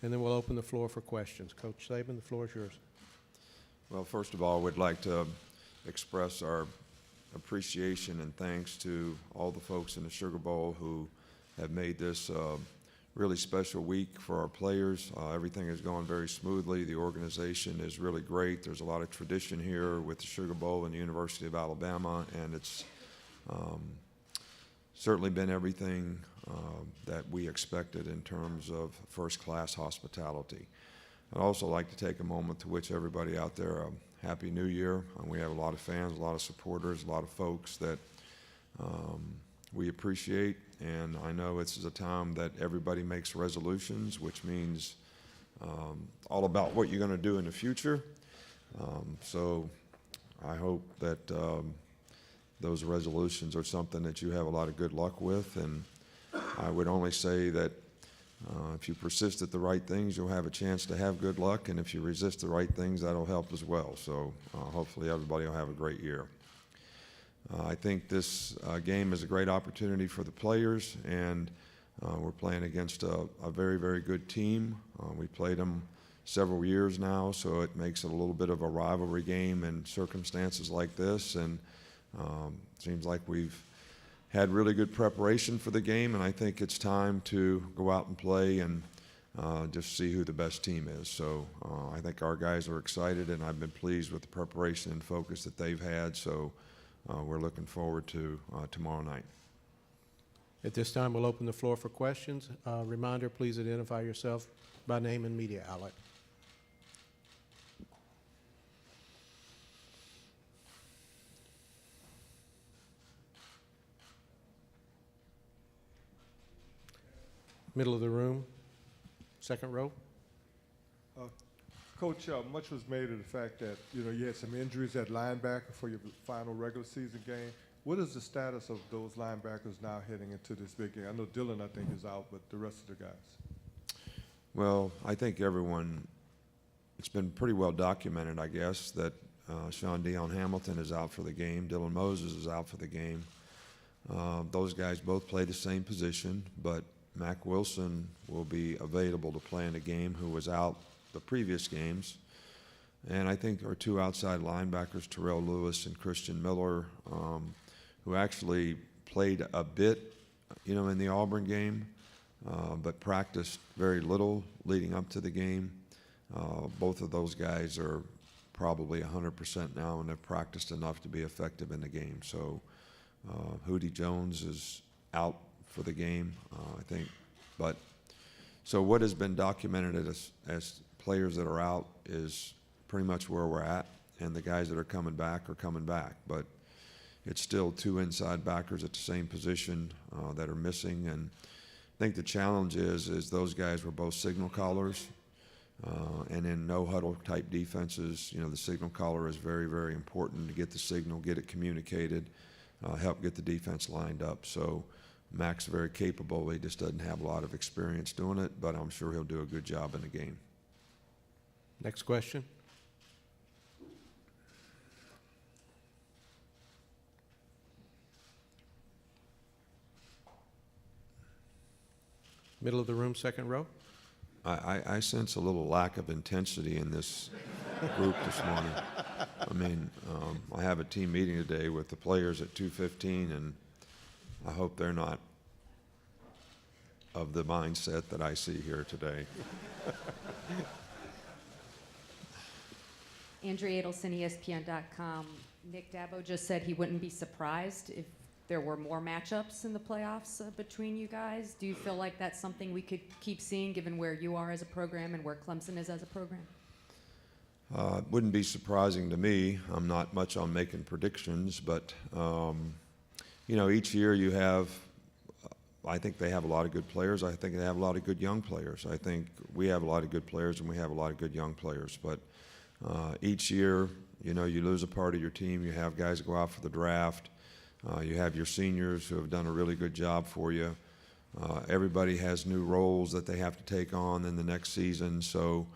and then we'll open the floor for questions. Coach Saban, the floor is yours. Well, first of all, we'd like to express our appreciation and thanks to all the folks in the Sugar Bowl who have made this a really special week for our players. Everything is going very smoothly. The organization is really great. There's a lot of tradition here with the Sugar Bowl and the University of Alabama, and it's certainly been everything that we expected in terms of first-class hospitality. I'd also like to take a moment to wish everybody out there a Happy New Year. We have a lot of fans, a lot of supporters, a lot of folks that we appreciate, and I know this is a time that everybody makes resolutions, which means all about what you're going to do in the future. So I hope that those resolutions are something that you have a lot of good luck with, and I would only say that if you persist at the right things, you'll have a chance to have good luck, and if you resist the right things, that'll help as well. So hopefully everybody will have a great year. I think this game is a great opportunity for the players, and we're playing against a very, very good team. We played them several years now, so it makes it a little bit of a rivalry game in circumstances like this, and seems like we've had really good preparation for the game, and I think it's time to go out and play and just see who the best team is. So I think our guys are excited, and I've been pleased with the preparation and focus that they've had, so we're looking forward to tomorrow night. At this time, we'll open the floor for questions. Reminder, please identify yourself by name and media outlet. Middle of the room, second row. Coach, much was made of the fact that you had some injuries at linebacker for your final regular season game. What is the status of those linebackers now heading into this big game? I know Dylan, I think, is out, but the rest of the guys. Well, I think everyone, it's been pretty well documented, I guess, that Sean Dion Hamilton is out for the game. Dylan Moses is out for the game. Those guys both play the same position, but Mack Wilson will be available to play in the game, who was out the previous games. And I think our two outside linebackers, Terrell Lewis and Christian Miller, who actually played a bit, in the Auburn game, but practiced very little leading up to the game. Both of those guys are probably 100% now, and they've practiced enough to be effective in the game. So Hootie Jones is out for the game, I think. But so what has been documented as players that are out is pretty much where we're at, and the guys that are coming back are coming back. But it's still two inside backers at the same position that are missing, and I think the challenge is those guys were both signal callers, and in no huddle type defenses, the signal caller is very, very important to get the signal, get it communicated, help get the defense lined up. So Mac's very capable. He just doesn't have a lot of experience doing it, but I'm sure he'll do a good job in the game. Next question. Middle of the room, second row. I sense a little lack of intensity in this group this morning. I mean, I have a team meeting today with the players at 2:15, and I hope they're not of the mindset that I see here today. Andrea Adelson, ESPN.com. Nick Dabo just said he wouldn't be surprised if there were more matchups in the playoffs between you guys. Do you feel like that's something we could keep seeing given where you are as a program and where Clemson is as a program? It wouldn't be surprising to me. I'm not much on making predictions, but each year you have, I think they have a lot of good players. I think they have a lot of good young players. I think we have a lot of good players, and we have a lot of good young players. But each year, you lose a part of your team. You have guys go out for the draft. You have your seniors who have done a really good job for you. Everybody has new roles that they have to take on in the next season. So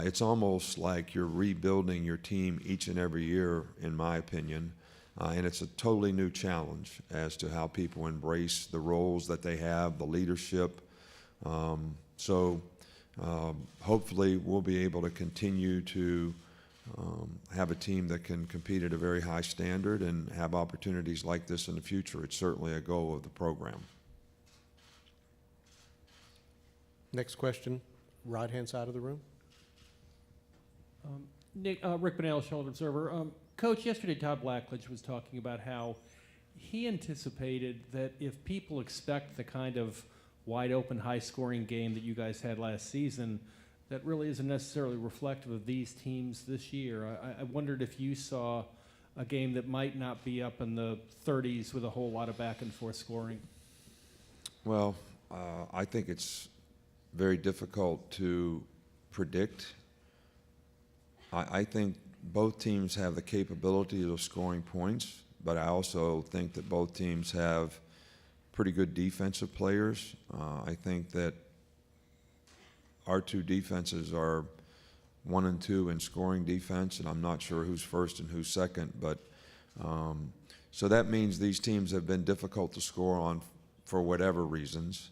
it's almost like you're rebuilding your team each and every year, in my opinion. And it's a totally new challenge as to how people embrace the roles that they have, the leadership. So hopefully we'll be able to continue to have a team that can compete at a very high standard and have opportunities like this in the future. It's certainly a goal of the program. Next question, right-hand side of the room. Rick Bonnell, Charlotte Observer. Coach, yesterday Todd Blackledge was talking about how he anticipated that if people expect the kind of wide-open, high-scoring game that you guys had last season, that really isn't necessarily reflective of these teams this year. I wondered if you saw a game that might not be up in the 30s with a whole lot of back-and-forth scoring. Well, I think it's very difficult to predict. I think both teams have the capability of scoring points, but I also think that both teams have pretty good defensive players. I think that our two defenses are 1 and 2 in scoring defense, and I'm not sure who's first and who's second, but so that means these teams have been difficult to score on for whatever reasons.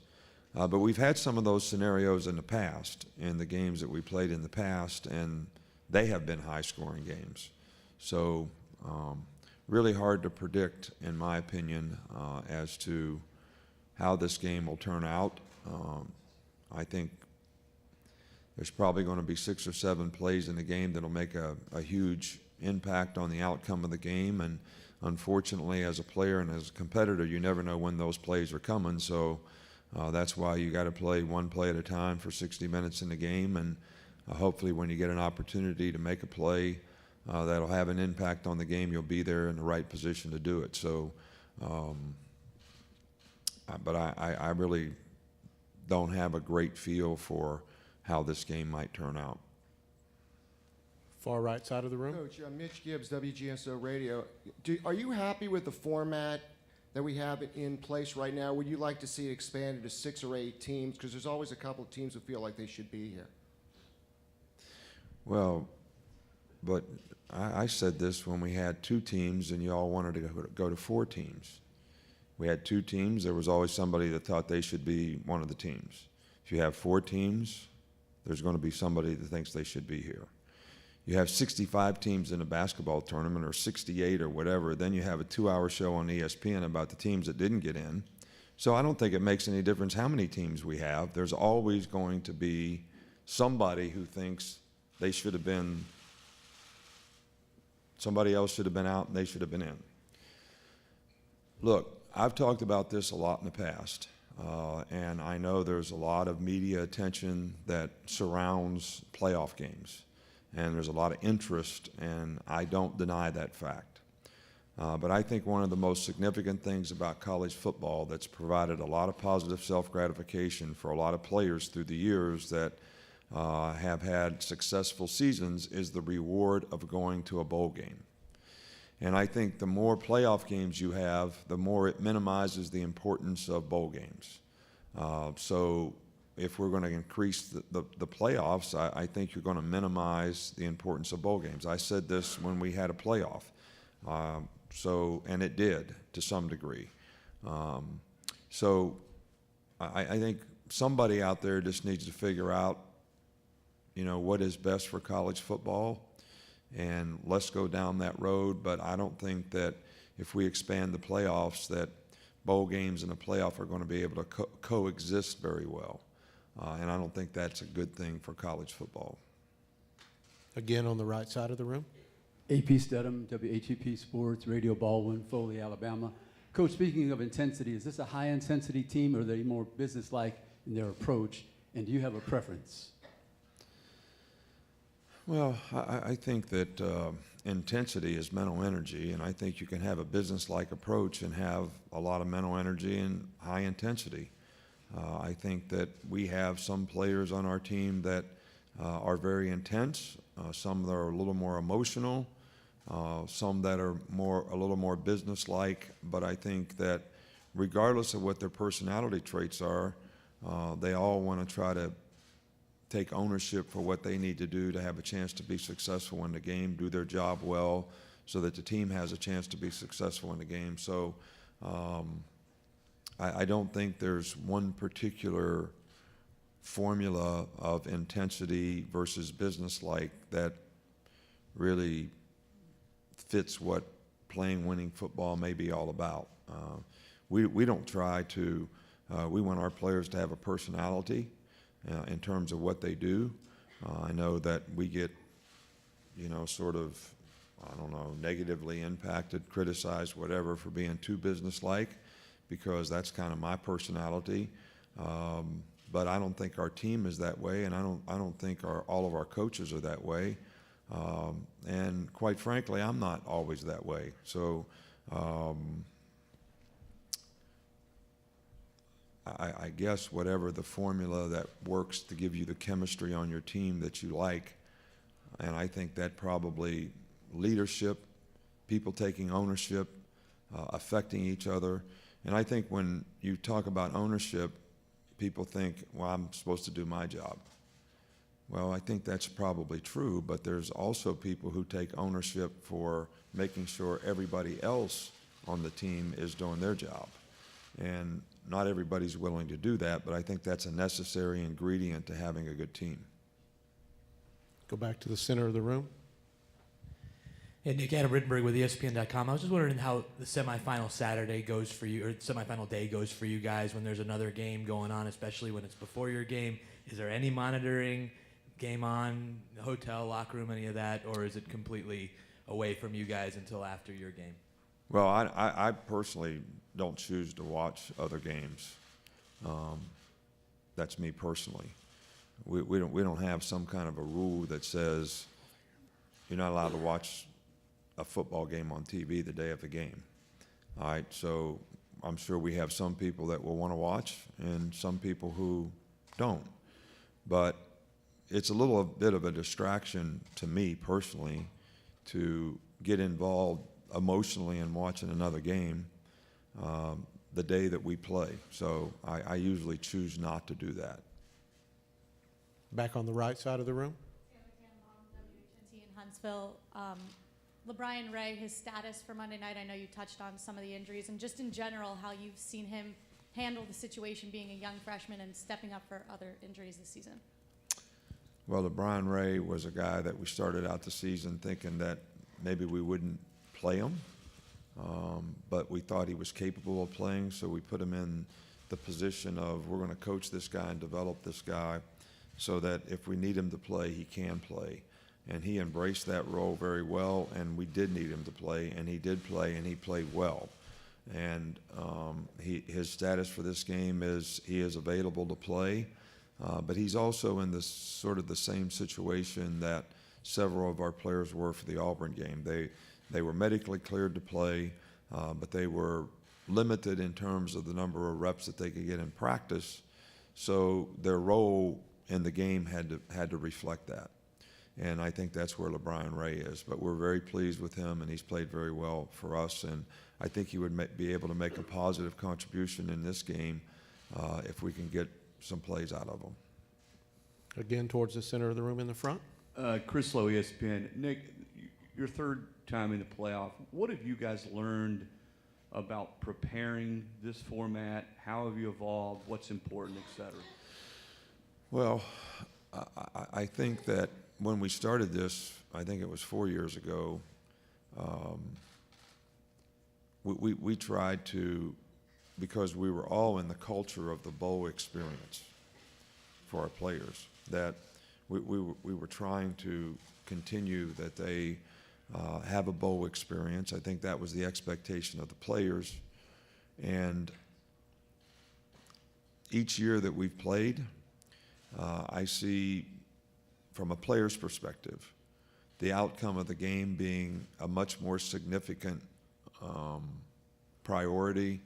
But we've had some of those scenarios in the past, in the games that we played in the past, and they have been high-scoring games. So really hard to predict, in my opinion, as to how this game will turn out. I think there's probably going to be 6 or 7 plays in the game that'll make a huge impact on the outcome of the game. And unfortunately, as a player and as a competitor, you never know when those plays are coming. So that's why you got to play one play at a time for 60 minutes in the game. And hopefully when you get an opportunity to make a play that'll have an impact on the game, you'll be there in the right position to do it. So, but I really don't have a great feel for how this game might turn out. Far right side of the room. Coach, Mitch Gibbs, WGSO Radio. Are you happy with the format that we have in place right now? Would you like to see it expanded to 6 or 8 teams? Because there's always a couple of teams who feel like they should be here. Well, but I said this when we had 2 teams and you all wanted to go to 4 teams. We had 2 teams. There was always somebody that thought they should be one of the teams. If you have 4 teams, there's going to be somebody that thinks they should be here. You have 65 teams in a basketball tournament, or 68 or whatever, then you have a 2-hour show on ESPN about the teams that didn't get in. So I don't think it makes any difference how many teams we have. There's always going to be somebody who thinks they should have been, somebody else should have been out and they should have been in. Look, I've talked about this a lot in the past, and I know there's a lot of media attention that surrounds playoff games, and there's a lot of interest, and I don't deny that fact. But I think one of the most significant things about college football that's provided a lot of positive self-gratification for a lot of players through the years that have had successful seasons is the reward of going to a bowl game. And I think the more playoff games you have, the more it minimizes the importance of bowl games. So if we're going to increase the playoffs, I think you're going to minimize the importance of bowl games. I said this when we had a playoff, and it did to some degree. So I think somebody out there just needs to figure out, what is best for college football, and let's go down that road. But I don't think that if we expand the playoffs that bowl games and the playoff are going to be able to coexist very well. And I don't think that's a good thing for college football. Again, on the right side of the room. AP Stedham, WHEP Sports, Radio Baldwin, Foley, Alabama. Coach, speaking of intensity, is this a high-intensity team, or are they more business-like in their approach, and do you have a preference? Well, I think that intensity is mental energy, and I think you can have a business-like approach and have a lot of mental energy and high intensity. I think that we have some players on our team that are very intense, some that are a little more emotional, some that are a little more business-like, but I think that regardless of what their personality traits are, they all want to try to take ownership for what they need to do to have a chance to be successful in the game, do their job well, so that the team has a chance to be successful in the game. So I don't think there's one particular formula of intensity versus business-like that really fits what playing winning football may be all about. We don't try to, we want our players to have a personality in terms of what they do. I know that we get, sort of, I don't know, negatively impacted, criticized, whatever, for being too businesslike, because that's kind of my personality. But I don't think our team is that way, and I don't think all of our coaches are that way. And quite frankly, I'm not always that way. So I guess whatever the formula that works to give you the chemistry on your team that you like, and I think that probably leadership, people taking ownership, affecting each other. And I think when you talk about ownership, people think, well, I'm supposed to do my job. Well, I think that's probably true, but there's also people who take ownership for making sure everybody else on the team is doing their job. And not everybody's willing to do that, but I think that's a necessary ingredient to having a good team. Go back to the center of the room. Hey, Nick, Adam Rittenberg with ESPN.com. I was just wondering how the semifinal Saturday goes for you, or semifinal day goes for you guys when there's another game going on, especially when it's before your game. Is there any monitoring, game on, hotel, locker room, any of that, or is it completely away from you guys until after your game? Well, I personally don't choose to watch other games. That's me personally. We don't have some kind of a rule that says you're not allowed to watch a football game on TV the day of the game. All right, so I'm sure we have some people that will want to watch and some people who don't. But it's a little bit of a distraction to me personally to get involved emotionally in watching another game the day that we play. So I usually choose not to do that. Back on the right side of the room. WHNT in Huntsville. Bryan Ray, his status for Monday night, I know you touched on some of the injuries, and just in general, how you've seen him handle the situation being a young freshman and stepping up for other injuries this season. Well, Bryan Ray was a guy that we started out the season thinking that maybe we wouldn't play him, but we thought he was capable of playing, so we put him in the position of we're going to coach this guy and develop this guy so that if we need him to play, he can play. And he embraced that role very well, and we did need him to play, and he did play, and he played well. And his status for this game is he is available to play, but he's also in this sort of the same situation that several of our players were for the Auburn game. They were medically cleared to play, but they were limited in terms of the number of reps that they could get in practice, so their role in the game had to reflect that. And I think that's where Bryan Ray is. But we're very pleased with him, and he's played very well for us. And I think he would be able to make a positive contribution in this game if we can get some plays out of him. Again, towards the center of the room in the front. Chris Lowe, ESPN. Nick, your third time in the playoff, what have you guys learned about preparing this format? How have you evolved? What's important, et cetera? Well, I think that when we started this, I think it was 4 years ago, we tried to, because we were all in the culture of the bowl experience for our players, that we were trying to continue that they have a bowl experience. I think that was the expectation of the players. And each year that we've played, I see, from a player's perspective, the outcome of the game being a much more significant priority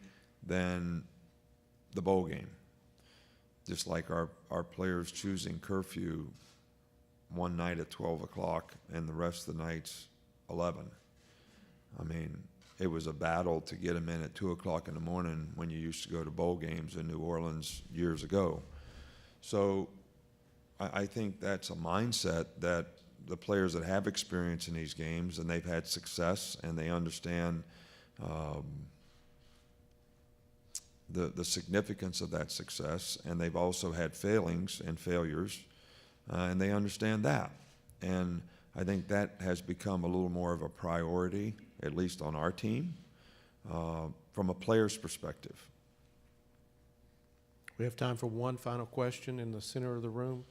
than the bowl game. Just like our players choosing curfew one night at 12 o'clock and the rest of the nights 11. I mean, it was a battle to get them in at 2 o'clock in the morning when you used to go to bowl games in New Orleans years ago. So I think that's a mindset that the players that have experience in these games and they've had success and they understand the significance of that success, and they've also had failings and failures, and they understand that. And I think that has become a little more of a priority, at least on our team, from a player's perspective. We have time for one final question in the center of the room.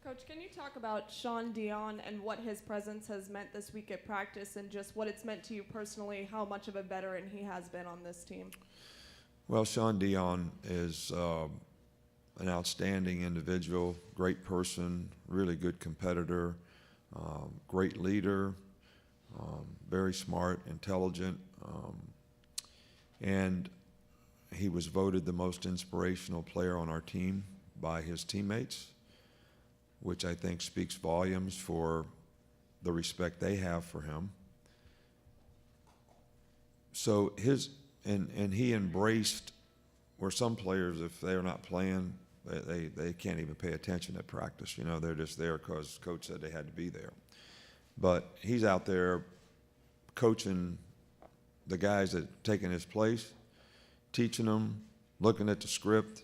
Coach, can you talk about Sean Dion and what his presence has meant this week at practice and just what it's meant to you personally, how much of a veteran he has been on this team? Well, Sean Dion is an outstanding individual, great person, really good competitor, great leader, very smart, intelligent, and he was voted the most inspirational player on our team by his teammates, which I think speaks volumes for the respect they have for him. So and he embraced, where some players, if they're not playing, they can't even pay attention at practice. You know, they're just there because coach said they had to be there. But he's out there coaching the guys that are taking his place, teaching them, looking at the script.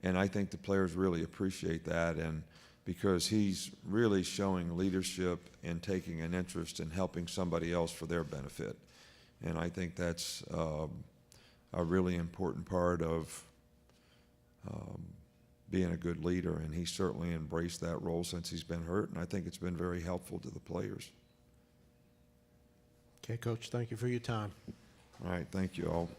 And I think the players really appreciate that, and because he's really showing leadership and taking an interest in helping somebody else for their benefit. And I think that's a really important part of being a good leader, and he's certainly embraced that role since he's been hurt, and I think it's been very helpful to the players. Okay, Coach, thank you for your time. All right, thank you all.